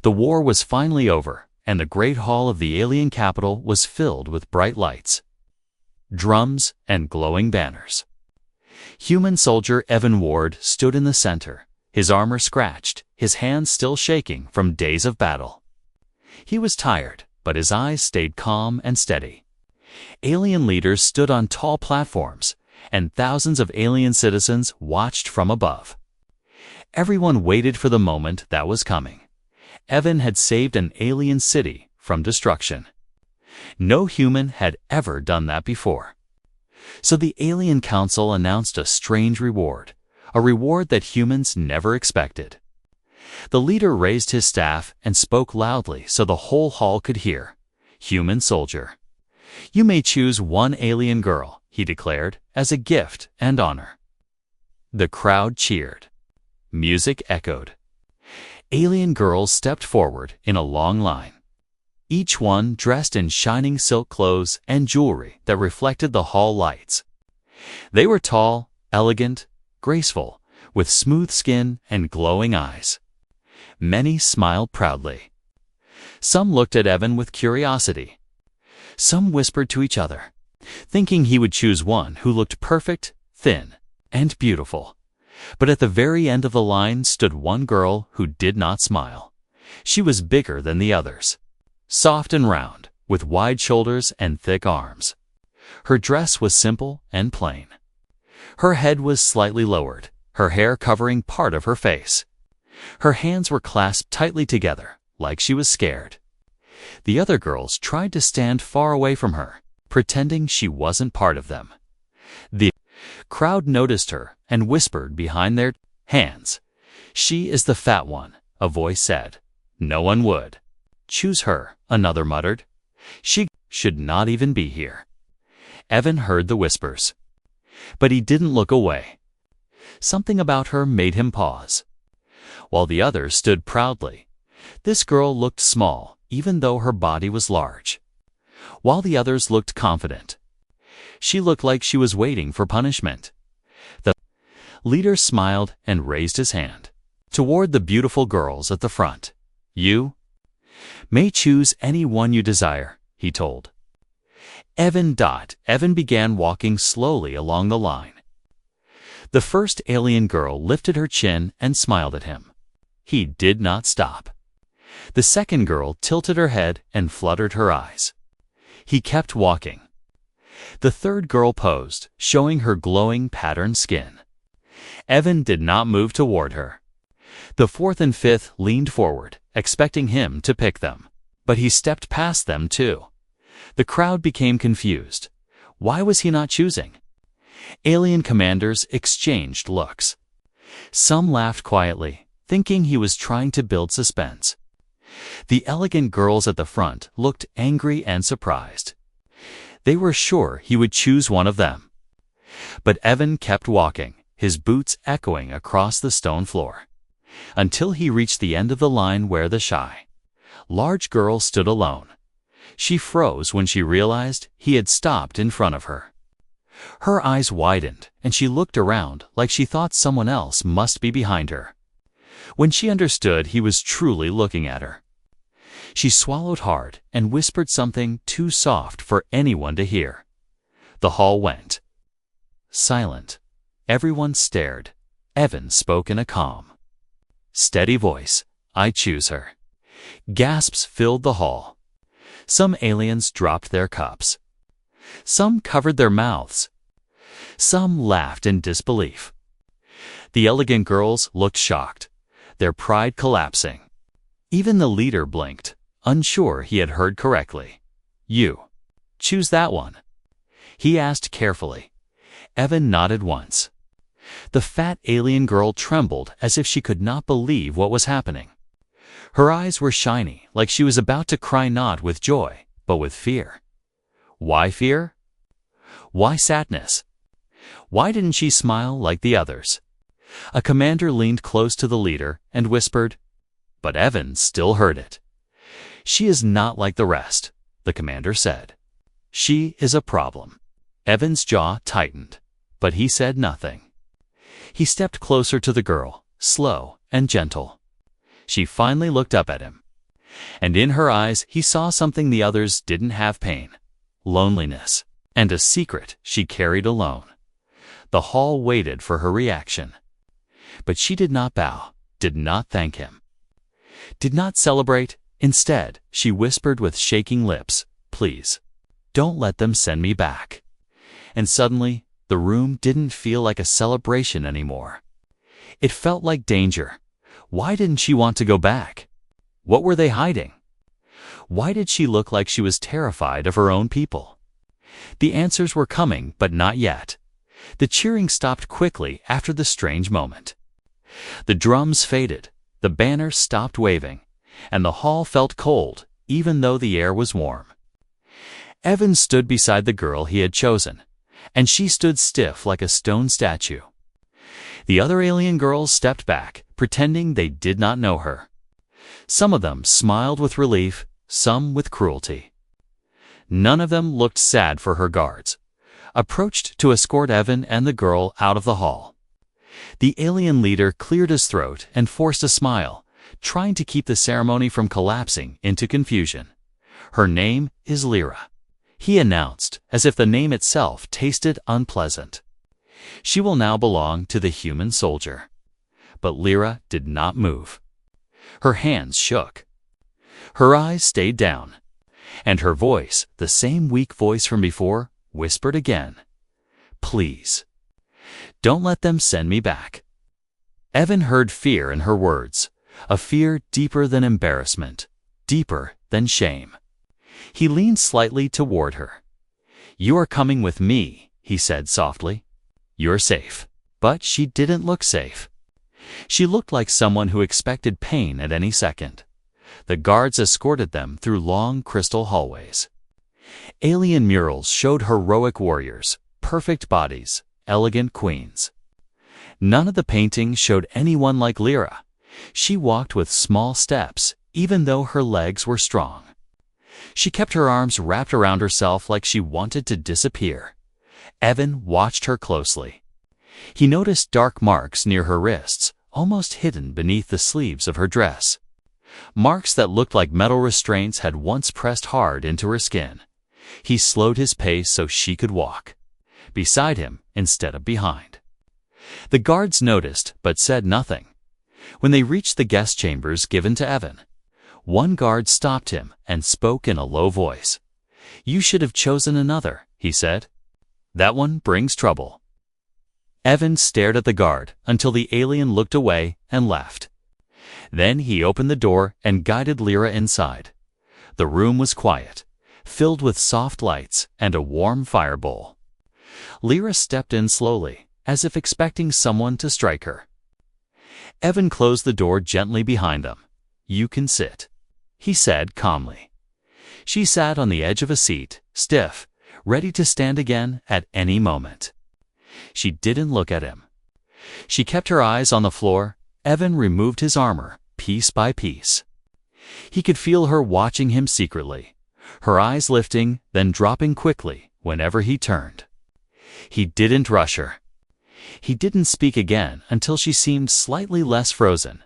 The war was finally over, and the great hall of the alien capital was filled with bright lights, drums, and glowing banners. Human soldier Evan Ward stood in the center, his armor scratched, his hands still shaking from days of battle. He was tired, but his eyes stayed calm and steady. Alien leaders stood on tall platforms, and thousands of alien citizens watched from above. Everyone waited for the moment that was coming. Evan had saved an alien city from destruction. No human had ever done that before. So the Alien Council announced a strange reward, a reward that humans never expected. The leader raised his staff and spoke loudly so the whole hall could hear. "Human soldier, you may choose one alien girl," he declared, "as a gift and honor." The crowd cheered. Music echoed. Alien girls stepped forward in a long line, each one dressed in shining silk clothes and jewelry that reflected the hall lights. They were tall, elegant, graceful, with smooth skin and glowing eyes. Many smiled proudly. Some looked at Evan with curiosity. Some whispered to each other, thinking he would choose one who looked perfect, thin, and beautiful. But at the very end of the line stood one girl who did not smile. She was bigger than the others, soft and round, with wide shoulders and thick arms. Her dress was simple and plain. Her head was slightly lowered, her hair covering part of her face. Her hands were clasped tightly together, like she was scared. The other girls tried to stand far away from her, pretending she wasn't part of them. The crowd noticed her and whispered behind their hands. "She is the fat one," a voice said. "No one would choose her," another muttered. "She should not even be here." Evan heard the whispers, but he didn't look away. Something about her made him pause. While the others stood proudly, this girl looked small, even though her body was large. While the others looked confident, she looked like she was waiting for punishment. The leader smiled and raised his hand toward the beautiful girls at the front. "You may choose any one you desire," he told. Evan began walking slowly along the line. The first alien girl lifted her chin and smiled at him. He did not stop. The second girl tilted her head and fluttered her eyes. He kept walking. The third girl posed, showing her glowing patterned skin. Evan did not move toward her. The fourth and fifth leaned forward, expecting him to pick them, but he stepped past them too. The crowd became confused. Why was he not choosing? Alien commanders exchanged looks. Some laughed quietly, thinking he was trying to build suspense. The elegant girls at the front looked angry and surprised. They were sure he would choose one of them. But Evan kept walking, his boots echoing across the stone floor, until he reached the end of the line where the shy, large girl stood alone. She froze when she realized he had stopped in front of her. Her eyes widened, and she looked around like she thought someone else must be behind her. When she understood he was truly looking at her, she swallowed hard and whispered something too soft for anyone to hear. The hall went silent. Everyone stared. Evan spoke in a calm, steady voice. "I choose her." Gasps filled the hall. Some aliens dropped their cups. Some covered their mouths. Some laughed in disbelief. The elegant girls looked shocked, their pride collapsing. Even the leader blinked, unsure he had heard correctly. "You choose that one?" he asked carefully. Evan nodded once. The fat alien girl trembled as if she could not believe what was happening. Her eyes were shiny, like she was about to cry, not with joy, but with fear. Why fear? Why sadness? Why didn't she smile like the others? A commander leaned close to the leader and whispered, but Evan still heard it. "She is not like the rest," the commander said. "She is a problem." Evan's jaw tightened, but he said nothing. He stepped closer to the girl, slow and gentle. She finally looked up at him, And in her eyes he saw something the others didn't have: pain, loneliness, and a secret she carried alone. The hall waited for her reaction. But she did not bow, did not thank him, did not celebrate. Instead, she whispered with shaking lips, "Please, don't let them send me back." And suddenly, the room didn't feel like a celebration anymore. It felt like danger. Why didn't she want to go back? What were they hiding? Why did she look like she was terrified of her own people? The answers were coming, but not yet. The cheering stopped quickly after the strange moment. The drums faded, the banner stopped waving, and the hall felt cold, even though the air was warm. Evan stood beside the girl he had chosen, and she stood stiff like a stone statue. The other alien girls stepped back, pretending they did not know her. Some of them smiled with relief, some with cruelty. None of them looked sad, for her guards approached to escort Evan and the girl out of the hall. The alien leader cleared his throat and forced a smile, trying to keep the ceremony from collapsing into confusion. "Her name is Lyra," he announced, as if the name itself tasted unpleasant. "She will now belong to the human soldier." But Lyra did not move. Her hands shook. Her eyes stayed down. And her voice, the same weak voice from before, whispered again, "Please, don't let them send me back." Evan heard fear in her words, a fear deeper than embarrassment, deeper than shame. He leaned slightly toward her. "You are coming with me," he said softly. "You're safe." But she didn't look safe. She looked like someone who expected pain at any second. The guards escorted them through long crystal hallways. Alien murals showed heroic warriors, perfect bodies, elegant queens. None of the paintings showed anyone like Lyra. She walked with small steps, even though her legs were strong. She kept her arms wrapped around herself like she wanted to disappear. Evan watched her closely. He noticed dark marks near her wrists, almost hidden beneath the sleeves of her dress. Marks that looked like metal restraints had once pressed hard into her skin. He slowed his pace so she could walk beside him instead of behind. The guards noticed but said nothing. When they reached the guest chambers given to Evan, one guard stopped him and spoke in a low voice. "You should have chosen another," he said. "That one brings trouble." Evan stared at the guard until the alien looked away and left. Then he opened the door and guided Lyra inside. The room was quiet, filled with soft lights and a warm fire bowl. Lyra stepped in slowly, as if expecting someone to strike her. Evan closed the door gently behind them. "You can sit," he said calmly. She sat on the edge of a seat, stiff, ready to stand again at any moment. She didn't look at him. She kept her eyes on the floor. Evan removed his armor, piece by piece. He could feel her watching him secretly, her eyes lifting, then dropping quickly whenever he turned. He didn't rush her. He didn't speak again until she seemed slightly less frozen.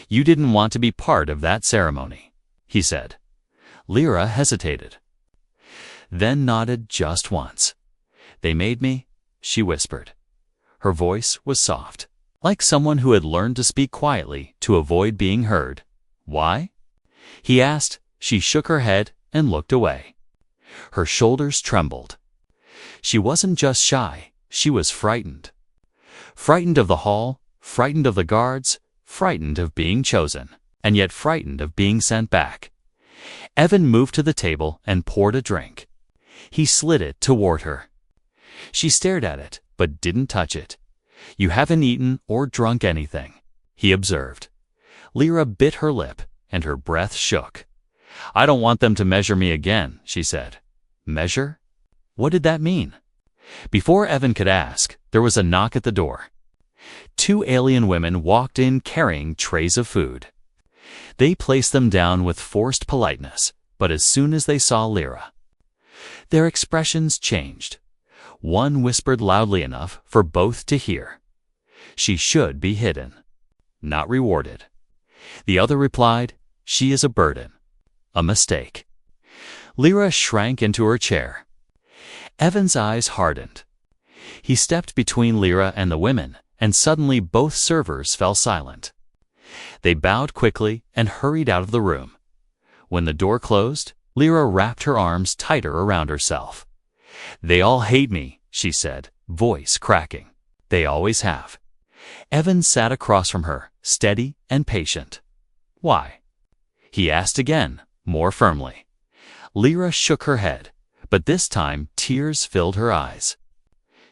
"You didn't want to be part of that ceremony," he said. Lyra hesitated, then nodded just once. "They made me," she whispered. Her voice was soft, like someone who had learned to speak quietly to avoid being heard. "Why?" he asked. She shook her head and looked away. Her shoulders trembled. She wasn't just shy, she was frightened. Frightened of the hall, frightened of the guards, frightened of being chosen, and yet frightened of being sent back. Evan moved to the table and poured a drink. He slid it toward her. She stared at it, but didn't touch it. "You haven't eaten or drunk anything," he observed. Lyra bit her lip, and her breath shook. "I don't want them to measure me again," she said. Measure? What did that mean? Before Evan could ask, there was a knock at the door. 2 alien women walked in carrying trays of food. They placed them down with forced politeness, but as soon as they saw Lyra, their expressions changed. One whispered loudly enough for both to hear. "She should be hidden, not rewarded." The other replied, "She is a burden, A mistake. Lyra shrank into her chair. Evan's eyes hardened. He stepped between Lyra and the women, and suddenly both servers fell silent. They bowed quickly and hurried out of the room. When the door closed, Lyra wrapped her arms tighter around herself. "They all hate me," she said, voice cracking. "They always have." Evan sat across from her, steady and patient. "Why?" he asked again, more firmly. Lyra shook her head, but this time tears filled her eyes.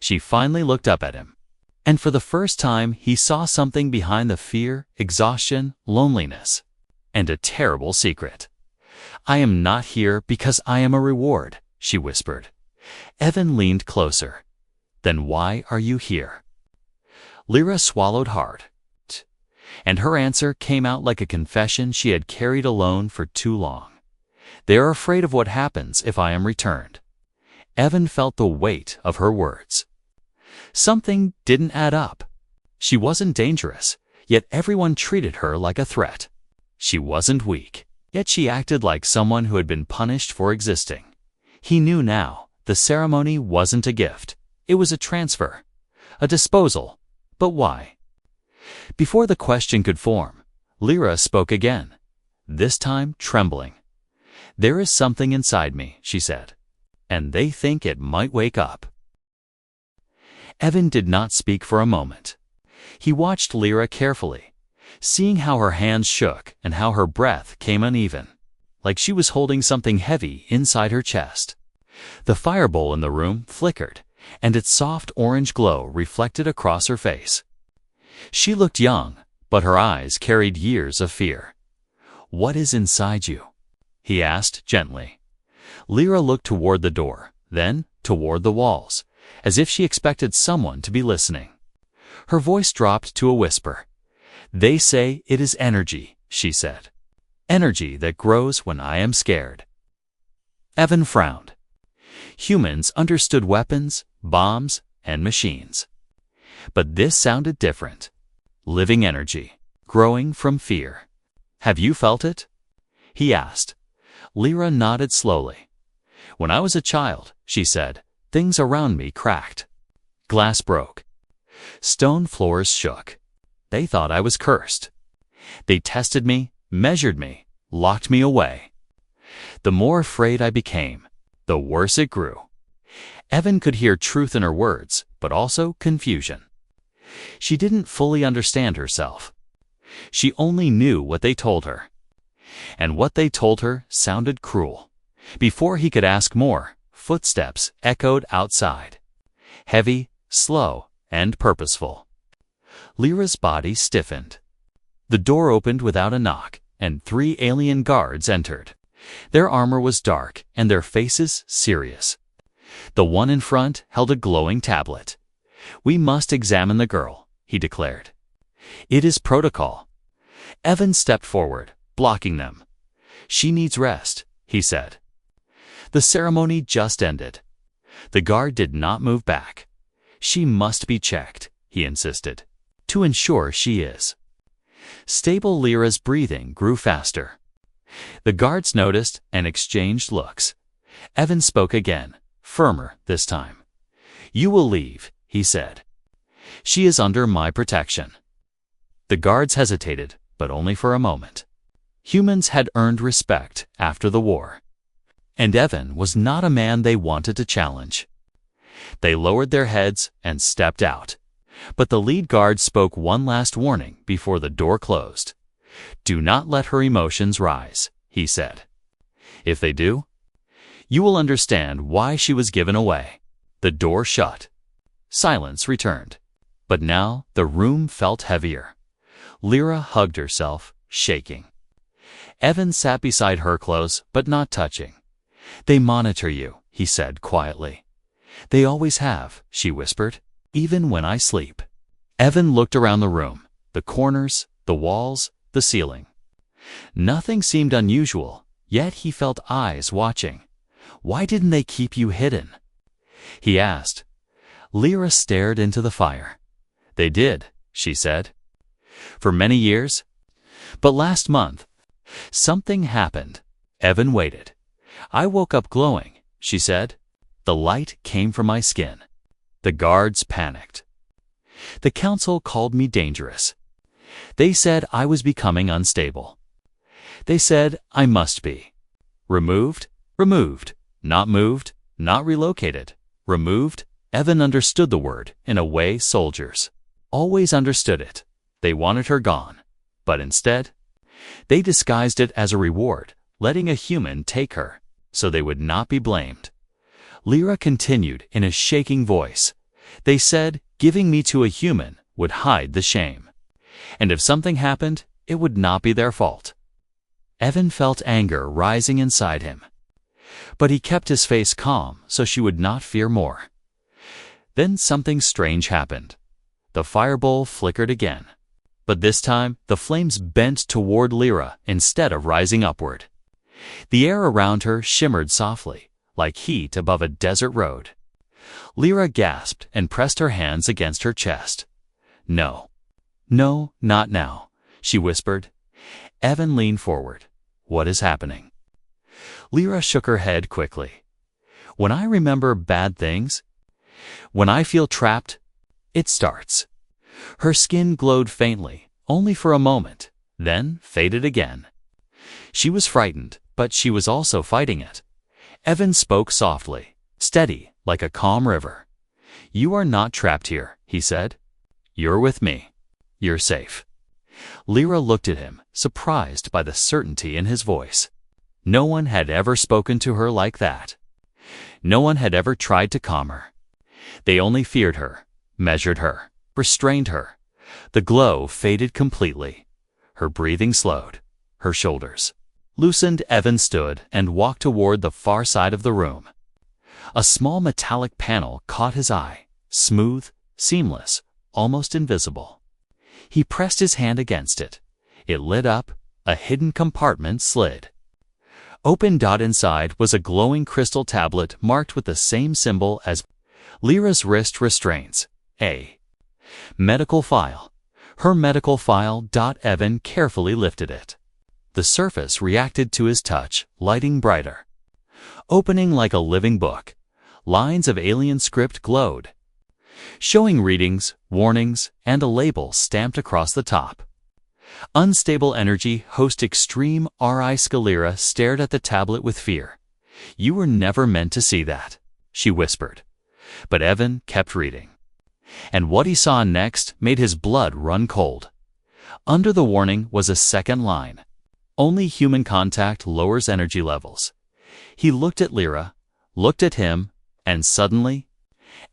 She finally looked up at him, and for the first time he saw something behind the fear, exhaustion, loneliness, and a terrible secret. "I am not here because I am a reward," she whispered. Evan leaned closer. "Then why are you here?" Lyra swallowed hard, and her answer came out like a confession she had carried alone for too long. "They are afraid of what happens if I am returned." Evan felt the weight of her words. Something didn't add up. She wasn't dangerous, yet everyone treated her like a threat. She wasn't weak, yet she acted like someone who had been punished for existing. He knew now the ceremony wasn't a gift. It was a transfer, a disposal. But why? Before the question could form, Lyra spoke again, this time trembling. "There is something inside me," she said, "and they think it might wake up." Evan did not speak for a moment. He watched Lyra carefully, seeing how her hands shook and how her breath came uneven, like she was holding something heavy inside her chest. The firebowl in the room flickered, and its soft orange glow reflected across her face. She looked young, but her eyes carried years of fear. "What is inside you?" he asked gently. Lyra looked toward the door, then toward the walls, as if she expected someone to be listening. Her voice dropped to a whisper. "They say it is energy," she said. "Energy that grows when I am scared." Evan frowned. Humans understood weapons, bombs, and machines. But this sounded different. Living energy, growing from fear. "Have you felt it?" he asked. Lyra nodded slowly. "When I was a child," she said, "things around me cracked. Glass broke. Stone floors shook. They thought I was cursed. They tested me, measured me, locked me away. The more afraid I became, the worse it grew." Evan could hear truth in her words, but also confusion. She didn't fully understand herself. She only knew what they told her. And what they told her sounded cruel. Before he could ask more, footsteps echoed outside. Heavy, slow, and purposeful. Lyra's body stiffened. The door opened without a knock, and 3 alien guards entered. Their armor was dark, and their faces serious. The one in front held a glowing tablet. "We must examine the girl," he declared. "It is protocol." Evan stepped forward, blocking them. "She needs rest," he said. The ceremony just ended. The guard did not move back. "She must be checked," he insisted, "to ensure she is." Stable. Lyra's breathing grew faster. The guards noticed and exchanged looks. Evan spoke again, firmer this time. "You will leave," he said. "She is under my protection." The guards hesitated, but only for a moment. Humans had earned respect after the war, and Evan was not a man they wanted to challenge. They lowered their heads and stepped out, but the lead guard spoke one last warning before the door closed. "Do not let her emotions rise," he said. "If they do, you will understand why she was given away." The door shut. Silence returned. But now the room felt heavier. Lyra hugged herself, shaking. Evan sat beside her close, but not touching. "They monitor you," he said quietly. "They always have," she whispered, "even when I sleep." Evan looked around the room, the corners, the walls, the ceiling. Nothing seemed unusual, yet he felt eyes watching. "Why didn't they keep you hidden?" he asked. Lyra stared into the fire. "They did," she said. "For many years. But last month, something happened." Evan waited. "I woke up glowing," she said. "The light came from my skin." The guards panicked. "The council called me dangerous. They said I was becoming unstable. They said I must be removed, removed, not moved, not relocated, removed." Evan understood the word in a way soldiers always understood it. They wanted her gone. But instead, they disguised it as a reward, letting a human take her, so they would not be blamed. Lyra continued in a shaking voice. "They said giving me to a human would hide the shame. And if something happened, it would not be their fault." Evan felt anger rising inside him. But he kept his face calm so she would not fear more. Then something strange happened. The firebowl flickered again. But this time, the flames bent toward Lyra instead of rising upward. The air around her shimmered softly, like heat above a desert road. Lyra gasped and pressed her hands against her chest. "No. No, not now," she whispered. Evan leaned forward. "What is happening?" Lyra shook her head quickly. "When I remember bad things, when I feel trapped, it starts." Her skin glowed faintly, only for a moment, then faded again. She was frightened, but she was also fighting it. Evan spoke softly, steady, like a calm river. "You are not trapped here," he said. "You're with me. You're safe." Lyra looked at him, surprised by the certainty in his voice. No one had ever spoken to her like that. No one had ever tried to calm her. They only feared her, measured her, restrained her. The glow faded completely. Her breathing slowed. Her shoulders loosened. Evan stood and walked toward the far side of the room. A small metallic panel caught his eye, smooth, seamless, almost invisible. He pressed his hand against it. It lit up. A hidden compartment slid. Open. Inside was a glowing crystal tablet marked with the same symbol as Lyra's wrist restraints. A medical file. Her medical file. Evan carefully lifted it. The surface reacted to his touch, lighting brighter. Opening like a living book, lines of alien script glowed, showing readings, warnings, and a label stamped across the top. Unstable energy. Host extreme. R.I. Scalera stared at the tablet with fear. "You were never meant to see that," she whispered. But Evan kept reading. And what he saw next made his blood run cold. Under the warning was a second line. "Only human contact lowers energy levels." He looked at Lyra, looked at him, and suddenly,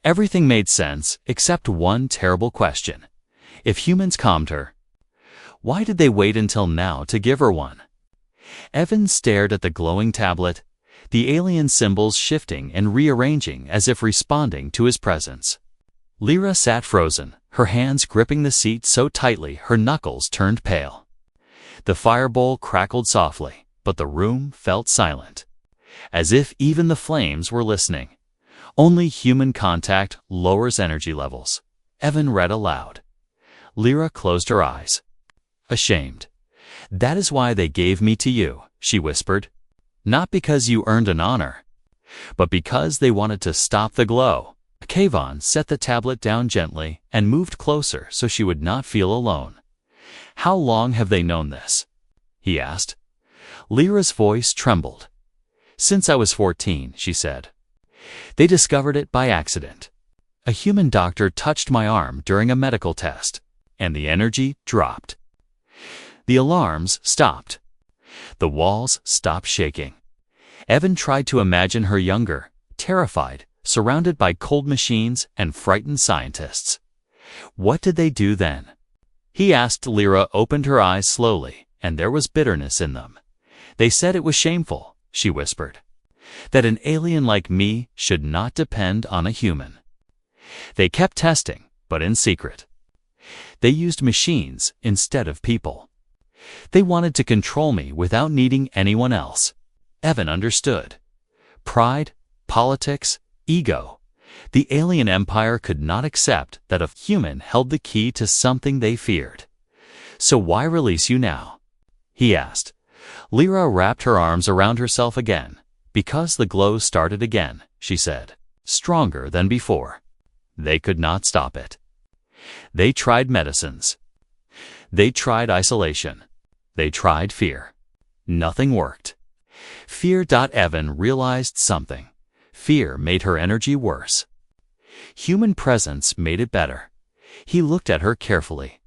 everything made sense except one terrible question. If humans calmed her, why did they wait until now to give her one? Evan stared at the glowing tablet, the alien symbols shifting and rearranging as if responding to his presence. Lyra sat frozen, her hands gripping the seat so tightly her knuckles turned pale. The firebowl crackled softly, but the room felt silent, as if even the flames were listening. "Only human contact lowers energy levels," Evan read aloud. Lyra closed her eyes. Ashamed. "That is why they gave me to you," she whispered. "Not because you earned an honor, but because they wanted to stop the glow." Kayvon set the tablet down gently and moved closer so she would not feel alone. "How long have they known this?" he asked. Lyra's voice trembled. "Since I was 14, she said. "They discovered it by accident. A human doctor touched my arm during a medical test, and the energy dropped. The alarms stopped. The walls stopped shaking." Evan tried to imagine her younger, terrified, surrounded by cold machines and frightened scientists. What did they do then? He asked. Lyra opened her eyes slowly, and there was bitterness in them. "They said it was shameful," she whispered, "that an alien like me should not depend on a human. They kept testing, but in secret. They used machines instead of people. They wanted to control me without needing anyone else." Evan understood. Pride, politics, ego. The alien empire could not accept that a human held the key to something they feared. "So why release you now?" he asked. Lyra wrapped her arms around herself again. Because the glow started again, she said, stronger than before. They could not stop it. They tried medicines. They tried isolation. They tried fear. Nothing worked. Fear. Evan realized something. Fear made her energy worse. Human presence made it better. He looked at her carefully.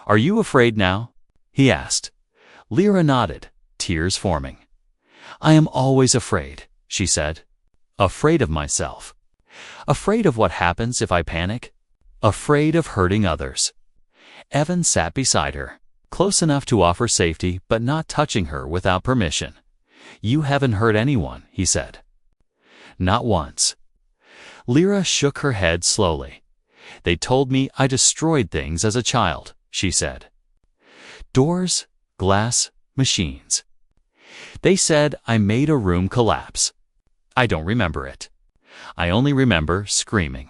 "Are you afraid now?" he asked. Lyra nodded, tears forming. "I am always afraid," she said. "Afraid of myself. Afraid of what happens if I panic. Afraid of hurting others." Evan sat beside her, close enough to offer safety but not touching her without permission. "You haven't hurt anyone," he said. "Not once." Lyra shook her head slowly. "They told me I destroyed things as a child," she said. "Doors, glass, machines. They said I made a room collapse. I don't remember it. I only remember screaming."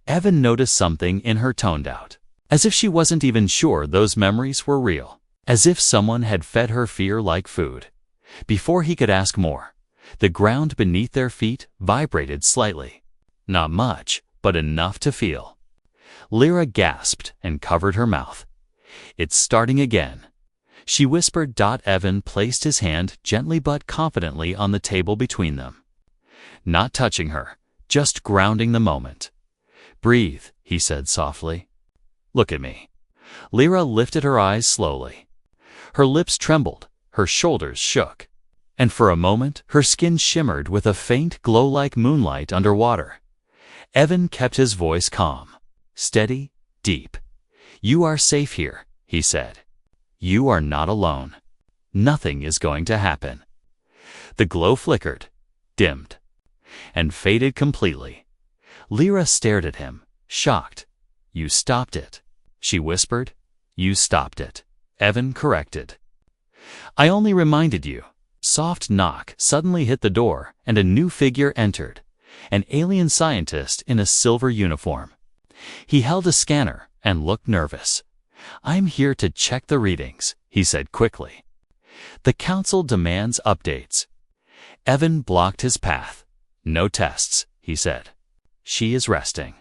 Evan noticed something in her toned out, as if she wasn't even sure those memories were real, as if someone had fed her fear like food. Before he could ask more, the ground beneath their feet vibrated slightly. Not much, but enough to feel. Lyra gasped and covered her mouth. "It's starting again," she whispered. Evan placed his hand gently but confidently on the table between them. Not touching her, just grounding the moment. "Breathe," he said softly. "Look at me." Lyra lifted her eyes slowly. Her lips trembled, her shoulders shook, and for a moment her skin shimmered with a faint glow like moonlight underwater. Evan kept his voice calm, steady, deep. "You are safe here," he said. "You are not alone. Nothing is going to happen." The glow flickered, dimmed, and faded completely. Lyra stared at him, shocked. "You stopped it," she whispered. "You stopped it," Evan corrected. "I only reminded you." Soft knock suddenly hit the door, and a new figure entered, an alien scientist in a silver uniform. He held a scanner and looked nervous. "I'm here to check the readings," he said quickly. "The Council demands updates." Evan blocked his path. "No tests," he said. "She is resting."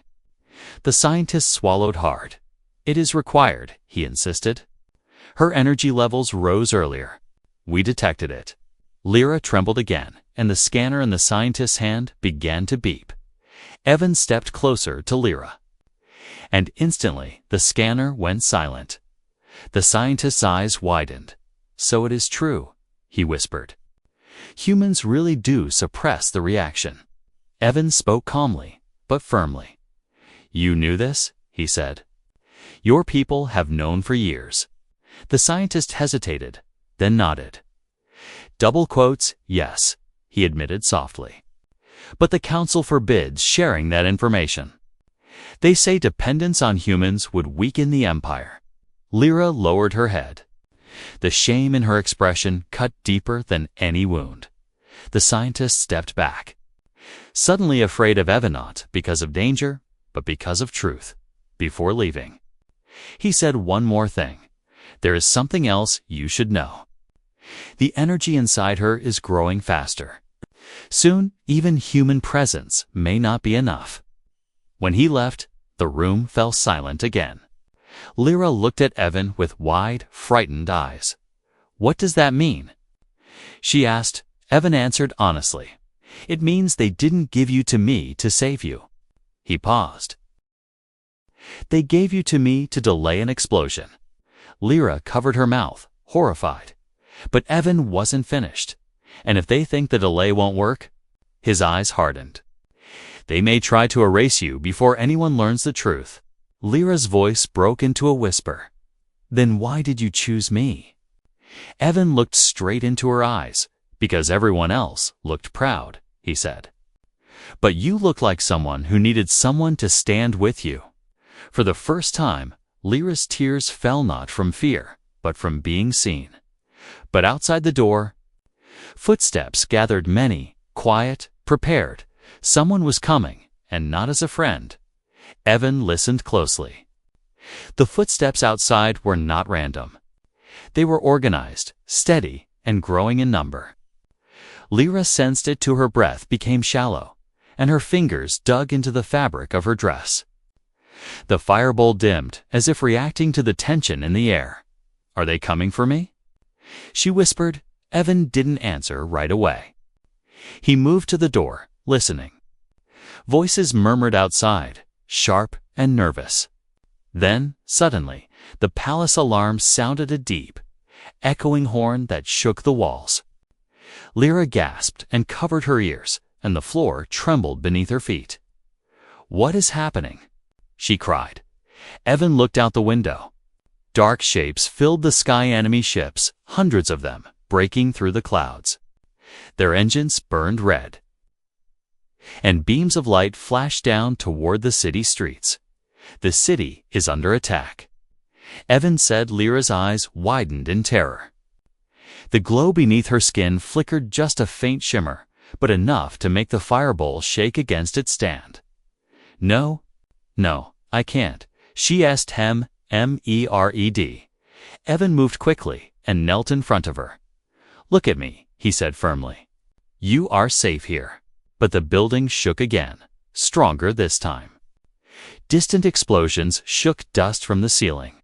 The scientist swallowed hard. "It is required," he insisted. "Her energy levels rose earlier. We detected it." Lyra trembled again, and the scanner in the scientist's hand began to beep. Evan stepped closer to Lyra. And instantly, the scanner went silent. The scientist's eyes widened. "So it is true," he whispered. "Humans really do suppress the reaction." Evan spoke calmly, but firmly. "You knew this?" he said. "Your people have known for years." The scientist hesitated, then nodded. "Double quotes, yes," he admitted softly. "But the Council forbids sharing that information. They say dependence on humans would weaken the Empire." Lyra lowered her head. The shame in her expression cut deeper than any wound. The scientist stepped back, suddenly afraid of Evan, not because of danger, but because of truth. Before leaving, he said one more thing. "There is something else you should know. The energy inside her is growing faster. Soon, even human presence may not be enough." When he left, the room fell silent again. Lyra looked at Evan with wide, frightened eyes. "What does that mean?" she asked. Evan answered honestly. "It means they didn't give you to me to save you." He paused. "They gave you to me to delay an explosion." Lyra covered her mouth, horrified. But Evan wasn't finished. "And if they think the delay won't work?" His eyes hardened. "They may try to erase you before anyone learns the truth." Lyra's voice broke into a whisper. "Then why did you choose me?" Evan looked straight into her eyes. "Because everyone else looked proud," he said. "But you look like someone who needed someone to stand with you." For the first time, Lyra's tears fell not from fear, but from being seen. But outside the door, footsteps gathered, many, quiet, prepared. Someone was coming, and not as a friend. Evan listened closely. The footsteps outside were not random. They were organized, steady, and growing in number. Lyra sensed it too. Her breath became shallow, and her fingers dug into the fabric of her dress. The firebolt dimmed, as if reacting to the tension in the air. "Are they coming for me?" she whispered. Evan didn't answer right away. He moved to the door, listening. Voices murmured outside, sharp and nervous. Then, suddenly, the palace alarm sounded, a deep, echoing horn that shook the walls. Lyra gasped and covered her ears, and the floor trembled beneath her feet. "What is happening?" she cried. Evan looked out the window. Dark shapes filled the sky, enemy ships, hundreds of them, breaking through the clouds. Their engines burned red, and beams of light flashed down toward the city streets. "The city is under attack," Evan said. Lyra's eyes widened in terror. The glow beneath her skin flickered, just a faint shimmer, but enough to make the firebolt shake against its stand. No, I can't," she asked him, MERED. Evan moved quickly and knelt in front of her. "Look at me," he said firmly. "You are safe here." But the building shook again, stronger this time. Distant explosions shook dust from the ceiling.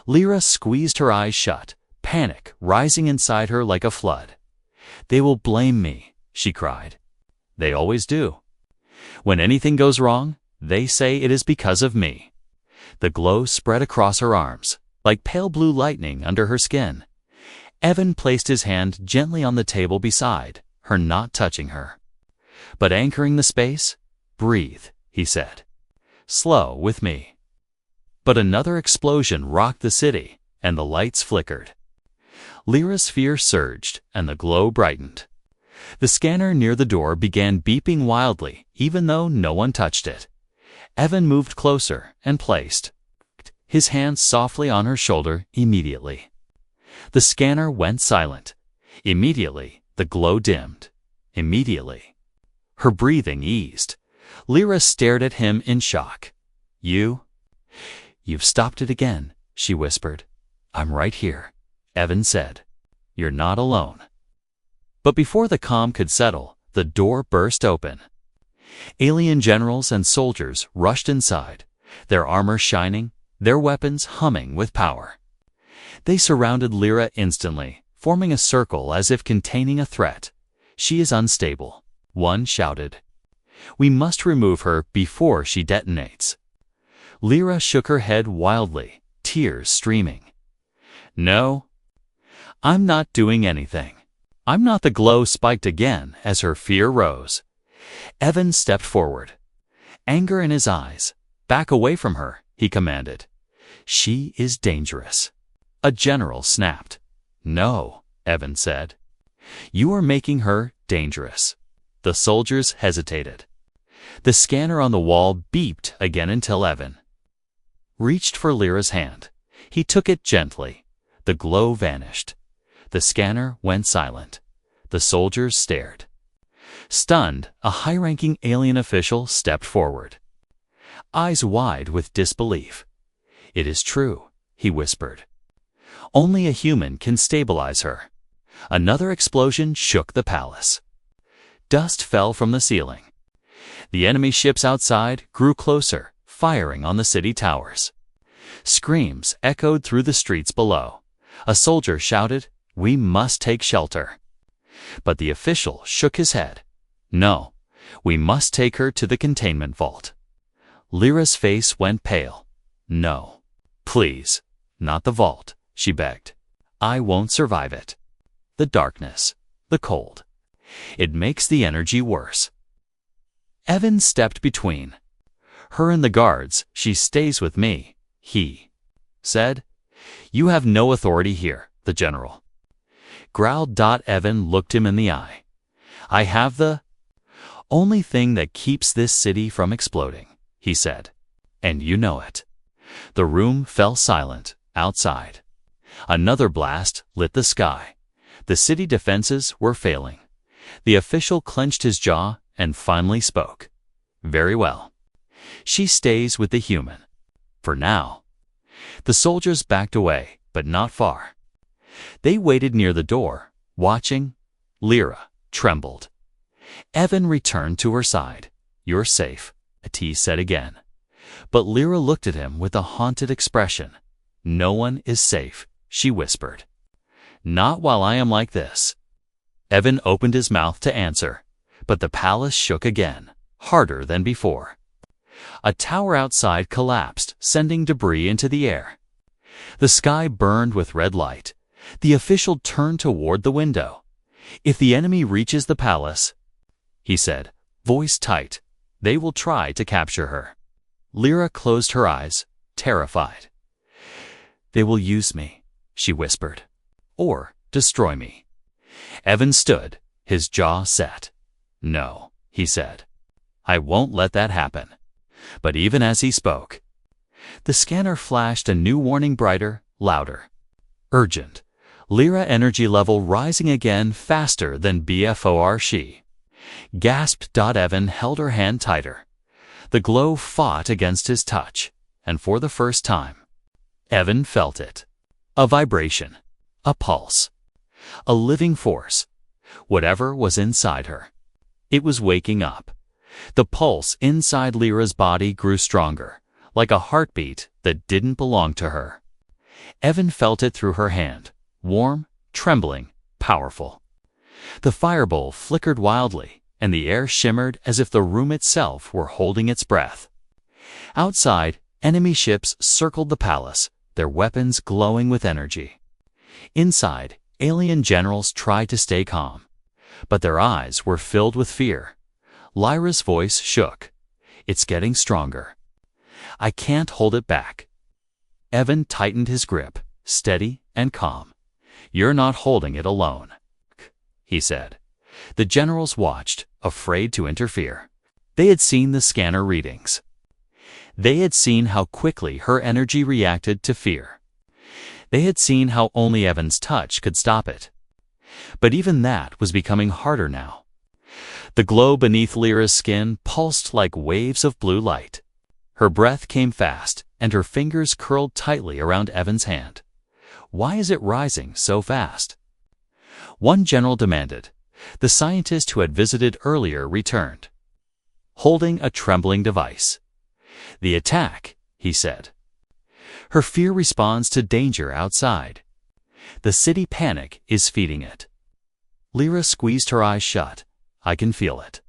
Lyra squeezed her eyes shut, panic rising inside her like a flood. "They will blame me," she cried. "They always do. When anything goes wrong, they say it is because of me." The glow spread across her arms, like pale blue lightning under her skin. Evan placed his hand gently on the table beside her, not touching her, but anchoring the space. "Breathe," he said. "Slow with me." But another explosion rocked the city, and the lights flickered. Lyra's fear surged, and the glow brightened. The scanner near the door began beeping wildly, even though no one touched it. Evan moved closer and placed his hand softly on her shoulder. Immediately, the scanner went silent. Immediately, the glow dimmed. Immediately, her breathing eased. Lyra stared at him in shock. You've stopped it again," she whispered. "I'm right here," Evan said. "You're not alone." But before the calm could settle, the door burst open. Alien generals and soldiers rushed inside, their armor shining, their weapons humming with power. They surrounded Lyra instantly, forming a circle as if containing a threat. "She is unstable," one shouted. "We must remove her before she detonates." Lyra shook her head wildly, tears streaming. "No, I'm not doing anything. I'm not." The glow spiked again as her fear rose. Evan stepped forward, anger in his eyes. "Back away from her," he commanded. "She is dangerous." A general snapped. "No," Evan said. "You are making her dangerous." The soldiers hesitated. The scanner on the wall beeped again until Evan reached for Lyra's hand. He took it gently. The glow vanished. The scanner went silent. The soldiers stared. Stunned, a high-ranking alien official stepped forward, eyes wide with disbelief. "It is true," he whispered. "Only a human can stabilize her." Another explosion shook the palace. Dust fell from the ceiling. The enemy ships outside grew closer, firing on the city towers. Screams echoed through the streets below. A soldier shouted, "We must take shelter." But the official shook his head. "No, we must take her to the containment vault." Lyra's face went pale. "No, please, not the vault," she begged. "I won't survive it. The darkness, the cold. It makes the energy worse." Evan stepped between her and the guards. "She stays with me," he said. "You have no authority here," the general growled. Evan looked him in the eye. "I have the only thing that keeps this city from exploding," he said. "And you know it." The room fell silent outside. Another blast lit the sky. The city defenses were failing. The official clenched his jaw and finally spoke. "Very well. She stays with the human. For now." The soldiers backed away, but not far. They waited near the door, watching. Lyra trembled. Evan returned to her side. "You're safe," T said again. But Lyra looked at him with a haunted expression. "No one is safe," she whispered. "Not while I am like this." Evan opened his mouth to answer, but the palace shook again, harder than before. A tower outside collapsed, sending debris into the air. The sky burned with red light. The official turned toward the window. "If the enemy reaches the palace," he said, voice tight, "they will try to capture her." Lyra closed her eyes, terrified. "They will use me," she whispered, "or destroy me." Evan stood, his jaw set. "No," he said. "I won't let that happen." But even as he spoke, the scanner flashed a new warning, brighter, louder. "Urgent. Lyra energy level rising again faster than before." She gasped. Evan held her hand tighter. The glow fought against his touch, and for the first time, Evan felt it. A vibration, a pulse, a living force. Whatever was inside her, it was waking up. The pulse inside Lyra's body grew stronger, like a heartbeat that didn't belong to her. Evan felt it through her hand, warm, trembling, powerful. The firebowl flickered wildly, and the air shimmered as if the room itself were holding its breath. Outside, enemy ships circled the palace, their weapons glowing with energy. Inside, alien generals tried to stay calm, but their eyes were filled with fear. Lyra's voice shook. "It's getting stronger. I can't hold it back." Evan tightened his grip, steady and calm. "You're not holding it alone," he said. The generals watched, afraid to interfere. They had seen the scanner readings. They had seen how quickly her energy reacted to fear. They had seen how only Evan's touch could stop it. But even that was becoming harder now. The glow beneath Lyra's skin pulsed like waves of blue light. Her breath came fast, and her fingers curled tightly around Evan's hand. "Why is it rising so fast?" One general demanded. The scientist who had visited earlier returned, holding a trembling device. "The attack," he said. "Her fear responds to danger outside. The city panic is feeding it." Lyra squeezed her eyes shut. "I can feel it.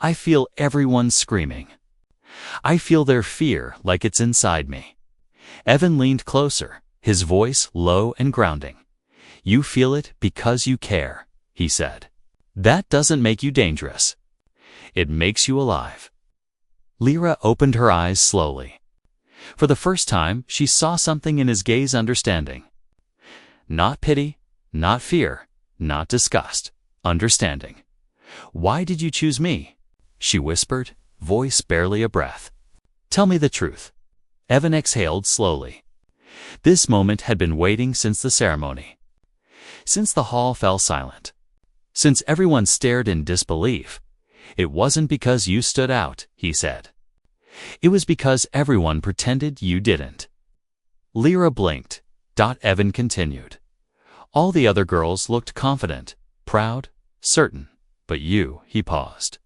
I feel everyone screaming. I feel their fear like it's inside me." Evan leaned closer, his voice low and grounding. "You feel it because you care," he said. "That doesn't make you dangerous. It makes you alive." Lyra opened her eyes slowly. For the first time, she saw something in his gaze, understanding. Not pity, not fear, not disgust, understanding. "Why did you choose me?" she whispered, voice barely a breath. "Tell me the truth." Evan exhaled slowly. This moment had been waiting since the ceremony. Since the hall fell silent. Since everyone stared in disbelief. "It wasn't because you stood out," he said. "It was because everyone pretended you didn't." Lyra blinked. Evan continued. "All the other girls looked confident, proud, certain. But you," he paused.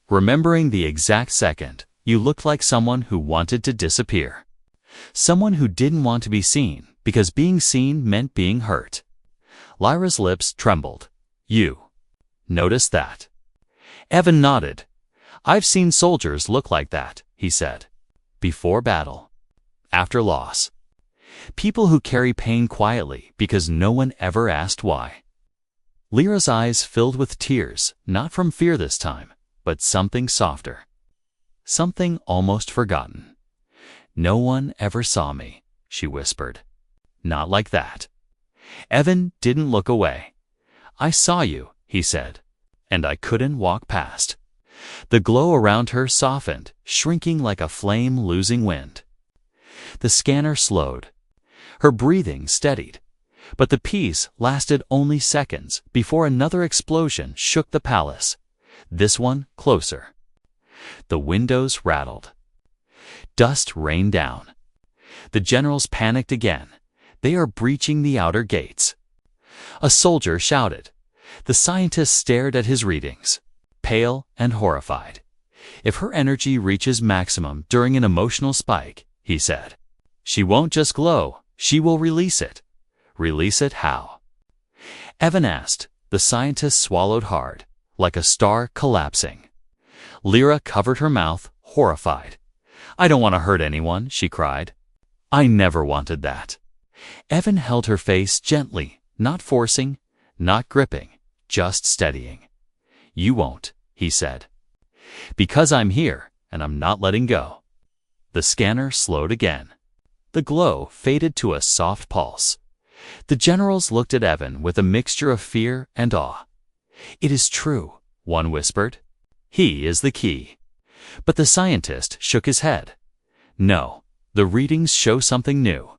"Remembering the exact second, you looked like someone who wanted to disappear. Someone who didn't want to be seen, because being seen meant being hurt." Lyra's lips trembled. "You noticed that?" Evan nodded. "I've seen soldiers look like that," he said. "Before battle. After loss. People who carry pain quietly because no one ever asked why." Lyra's eyes filled with tears, not from fear this time, but something softer. Something almost forgotten. "No one ever saw me," she whispered. "Not like that." Evan didn't look away. "I saw you," he said, "and I couldn't walk past." The glow around her softened, shrinking like a flame losing wind. The scanner slowed. Her breathing steadied. But the peace lasted only seconds before another explosion shook the palace. This one closer. The windows rattled. Dust rained down. The generals panicked again. "They are breaching the outer gates." A soldier shouted. The scientist stared at his readings, pale and horrified. If her energy reaches maximum during an emotional spike, he said, she won't just glow, she will release it. Release it how? Evan asked. The scientist swallowed hard, like a star collapsing. Lyra covered her mouth, horrified. I don't want to hurt anyone, she cried. I never wanted that. Evan held her face gently, not forcing, not gripping, just steadying. You won't, he said. Because I'm here, and I'm not letting go. The scanner slowed again. The glow faded to a soft pulse. The generals looked at Evan with a mixture of fear and awe. It is true, one whispered. He is the key. But the scientist shook his head. No, the readings show something new.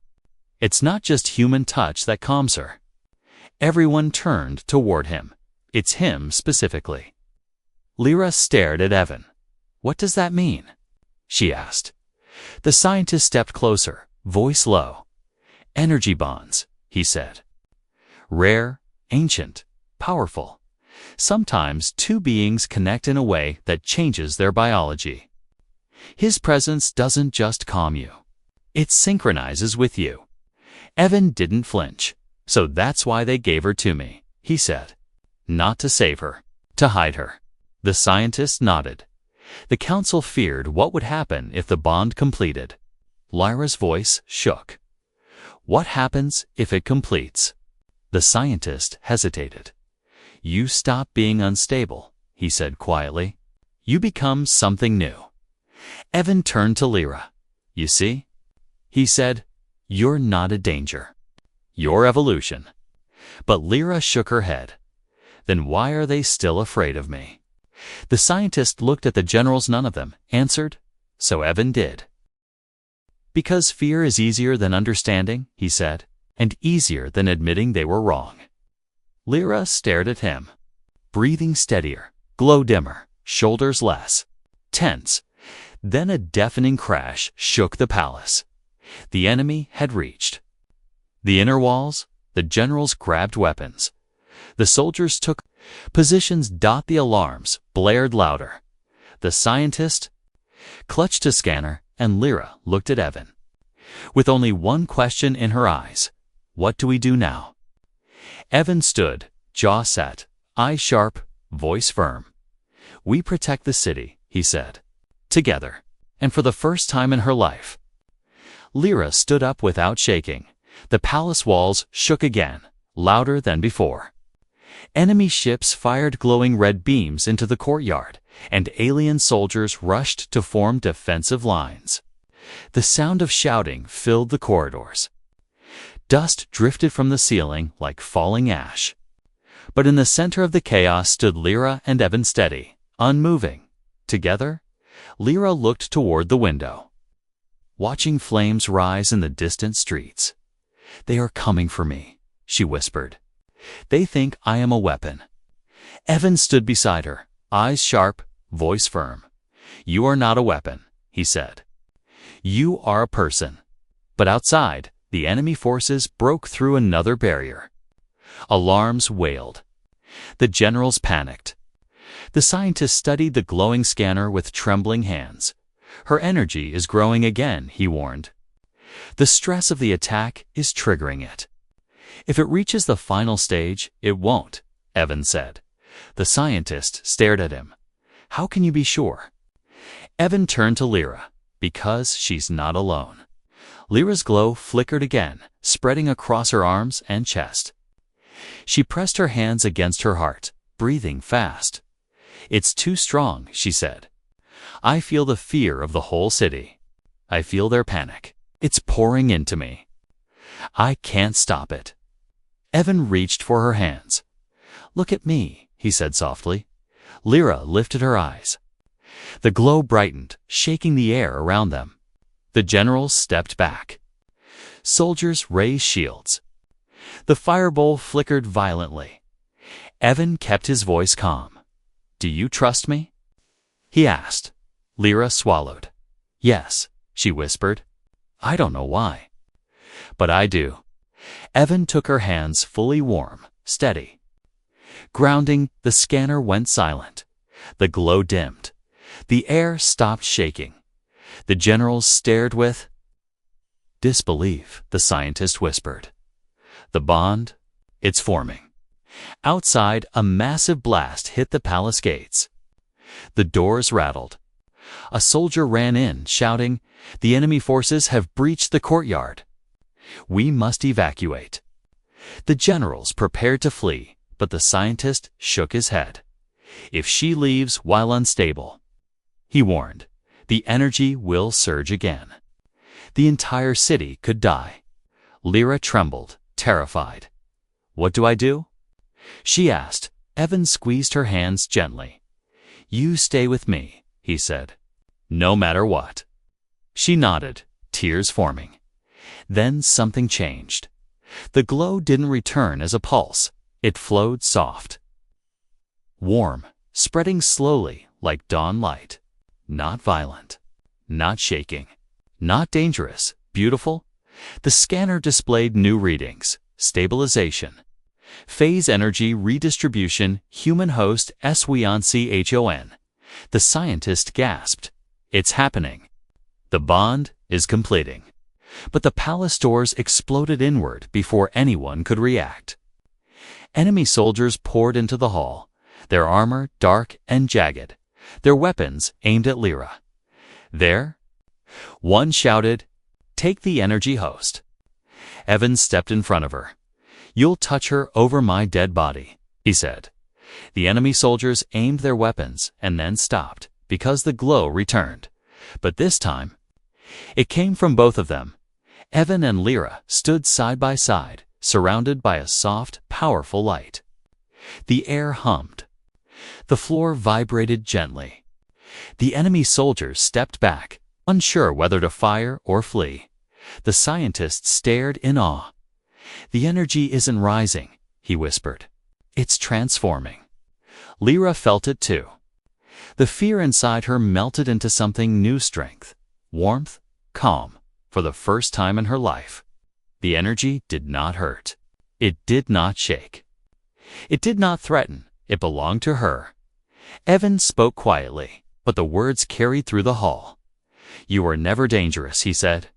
It's not just human touch that calms her. Everyone turned toward him. It's him specifically. Lyra stared at Evan. What does that mean? She asked. The scientist stepped closer, voice low. Energy bonds, he said. Rare, ancient, powerful. Sometimes two beings connect in a way that changes their biology. His presence doesn't just calm you. It synchronizes with you. Evan didn't flinch. So that's why they gave her to me, he said. Not to save her, to hide her. The scientist nodded. The council feared what would happen if the bond completed. Lyra's voice shook. What happens if it completes? The scientist hesitated. You stop being unstable, he said quietly. You become something new. Evan turned to Lyra. You see? He said, you're not a danger. Your evolution. But Lyra shook her head. Then why are they still afraid of me? The scientist looked at the generals. None of them answered. So Evan did. Because fear is easier than understanding, he said, and easier than admitting they were wrong. Lyra stared at him. Breathing steadier, glow dimmer, shoulders less. Tense. Then a deafening crash shook the palace. The enemy had reached. The inner walls, the generals grabbed weapons. The soldiers took positions. The alarms blared louder. The scientist clutched a scanner, and Lyra looked at Evan. With only one question in her eyes. What do we do now? Evan stood, jaw set, eyes sharp, voice firm. We protect the city, he said. Together, and for the first time in her life. Lyra stood up without shaking. The palace walls shook again, louder than before. Enemy ships fired glowing red beams into the courtyard, and alien soldiers rushed to form defensive lines. The sound of shouting filled the corridors. Dust drifted from the ceiling like falling ash. But in the center of the chaos stood Lyra and Evan, steady, unmoving. Together, Lyra looked toward the window, watching flames rise in the distant streets. They are coming for me, she whispered. They think I am a weapon. Evan stood beside her, eyes sharp, voice firm. You are not a weapon, he said. You are a person. But outside, the enemy forces broke through another barrier. Alarms wailed. The generals panicked. The scientist studied the glowing scanner with trembling hands. Her energy is growing again, he warned. The stress of the attack is triggering it. If it reaches the final stage, it won't, Evan said. The scientist stared at him. How can you be sure? Evan turned to Lyra. Because she's not alone. Lyra's glow flickered again, spreading across her arms and chest. She pressed her hands against her heart, breathing fast. It's too strong, she said. I feel the fear of the whole city. I feel their panic. It's pouring into me. I can't stop it. Evan reached for her hands. Look at me, he said softly. Lyra lifted her eyes. The glow brightened, shaking the air around them. The generals stepped back. Soldiers raised shields. The firebowl flickered violently. Evan kept his voice calm. Do you trust me? He asked. Lyra swallowed. Yes, she whispered. I don't know why. But I do. Evan took her hands fully warm, steady. Grounding, the scanner went silent. The glow dimmed. The air stopped shaking. The generals stared with disbelief, the scientist whispered. The bond? It's forming. Outside, a massive blast hit the palace gates. The doors rattled. A soldier ran in, shouting, "The enemy forces have breached the courtyard. We must evacuate." The generals prepared to flee, but the scientist shook his head. "If she leaves while unstable," he warned, "the energy will surge again. The entire city could die." Lyra trembled, terrified. "What do I do?" she asked. Evan squeezed her hands gently. "You stay with me," he said. "No matter what." She nodded, tears forming. Then something changed. The glow didn't return as a pulse. It flowed soft. Warm, spreading slowly like dawn light. Not violent. Not shaking. Not dangerous. Beautiful. The scanner displayed new readings. Stabilization. Phase energy redistribution, human host SCIFI. The scientist gasped. "It's happening. The bond is completing." But the palace doors exploded inward before anyone could react. Enemy soldiers poured into the hall, their armor dark and jagged, their weapons aimed at Lyra. "There?" One shouted, "Take the energy host." Evan stepped in front of her. "You'll touch her over my dead body," he said. The enemy soldiers aimed their weapons and then stopped, because the glow returned. But this time, it came from both of them. Evan and Lyra stood side by side, surrounded by a soft, powerful light. The air hummed. The floor vibrated gently. The enemy soldiers stepped back, unsure whether to fire or flee. The scientist stared in awe. "The energy isn't rising," he whispered. "It's transforming." Lyra felt it too. The fear inside her melted into something new: strength, warmth, calm, for the first time in her life. The energy did not hurt. It did not shake. It did not threaten. It belonged to her. Evan spoke quietly, but the words carried through the hall. "You were never dangerous," he said.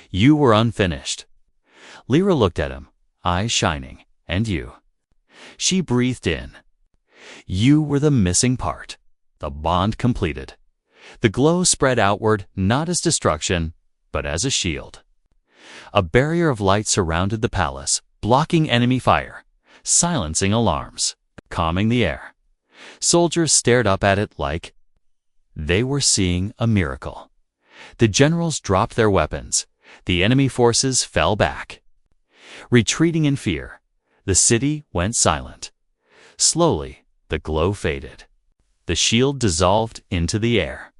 "You were unfinished." Lyra looked at him, eyes shining. "And you?" She breathed in. "You were the missing part." The bond completed. The glow spread outward, not as destruction, but as a shield. A barrier of light surrounded the palace, blocking enemy fire, silencing alarms, calming the air. Soldiers stared up at it like they were seeing a miracle. The generals dropped their weapons. The enemy forces fell back. Retreating in fear, the city went silent. Slowly, the glow faded. The shield dissolved into the air.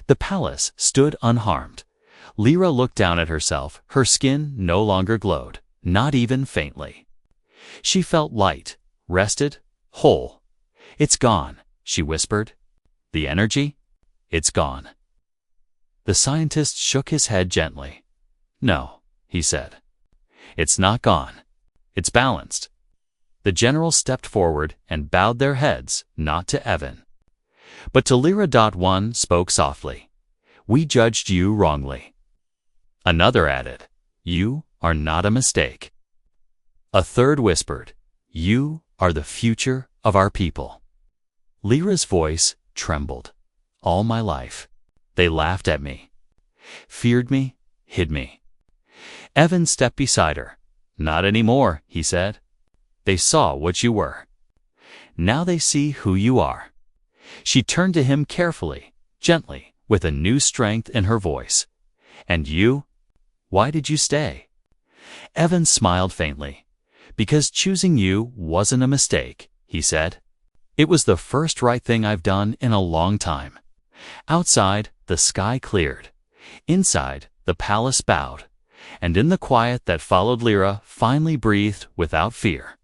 The palace stood unharmed. Lyra looked down at herself. Her skin no longer glowed, not even faintly. She felt light, rested, whole. "It's gone," she whispered. "The energy? It's gone." The scientist shook his head gently. "No," he said. "It's not gone. It's balanced." The generals stepped forward and bowed their heads, not to Evan, but to Lyra. One spoke softly. "We judged you wrongly." Another added, "You are not a mistake." A third whispered, "You are the future of our people." Lyra's voice trembled. "All my life, they laughed at me, feared me, hid me." Evan stepped beside her. "Not anymore," he said. "They saw what you were. Now they see who you are." She turned to him carefully, gently, with a new strength in her voice. "And you? Why did you stay?" Evan smiled faintly. "Because choosing you wasn't a mistake," he said. "It was the first right thing I've done in a long time." Outside, the sky cleared. Inside, the palace bowed. And in the quiet that followed, Lyra finally breathed without fear.